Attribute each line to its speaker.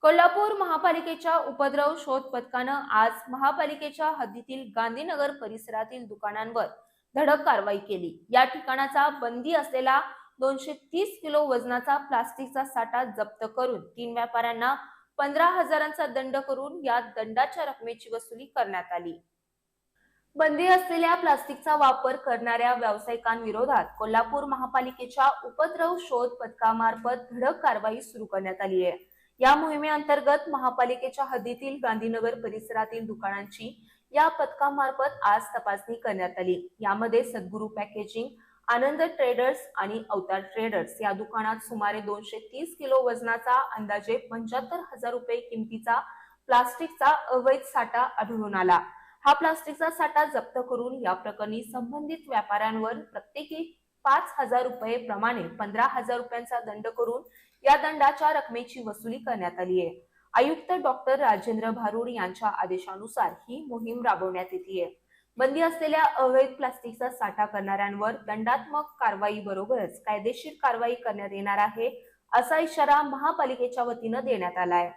Speaker 1: कोल्हापूर महापालिकेच्या उपद्रव शोध पथकानं आज महापालिकेच्या हद्दीतील गांधीनगर परिसरातील दुकानांवर धडक कारवाई केली। या ठिकाणाचा बंदी असलेला 230 किलो वजनाचा प्लास्टिकचा साठा जप्त करून 3 व्यापाऱ्यांना 15,000चा दंड करून या दंडाच्या रकमेची वसुली करण्यात आली। बंदी असलेल्या प्लास्टिकचा वापर करणाऱ्या व्यावसायिकांविरोधात कोल्हापूर महापालिकेच्या उपद्रव शोध पथकामार्फत धडक कारवाई सुरू करण्यात आली आहे। या मोहिमेअंतर्गत महापालिकेच्या हद्दीतील गांधीनगर परिसरातील दुकानांची या पथकामार्फत आज तपासणी करण्यात आली। यामध्ये सद्गुरू पॅकेजिंग, आनंद ट्रेडर्स आणि अवतार ट्रेडर्स या दुकानात सुमारे 230 किलो वजनाचा अंदाजे 75,000 रुपये किमतीचा प्लास्टिकचा अवैध साठा आढळून आला। हा प्लास्टिकचा साठा जप्त करून या प्रकरणी संबंधित व्यापाऱ्यांवर प्रत्येकी 5,000 रुपये प्रमाणे 15,000 रुपयांचा दंड करून या दंडाच्या रकमेची वसुली करण्यात आली आहे। आयुक्त डॉक्टर राजेंद्र भारुड यांच्या आदेशानुसार ही मोहीम राबवण्यात येते। बंदी असलेल्या अवैध प्लास्टिकचा साठा करणाऱ्यांवर दंडात्मक कारवाई बरोबरच कायदेशीर कारवाई करण्यात येणार आहे, असा इशारा महापालिकेच्या वतीनं देण्यात आला आहे।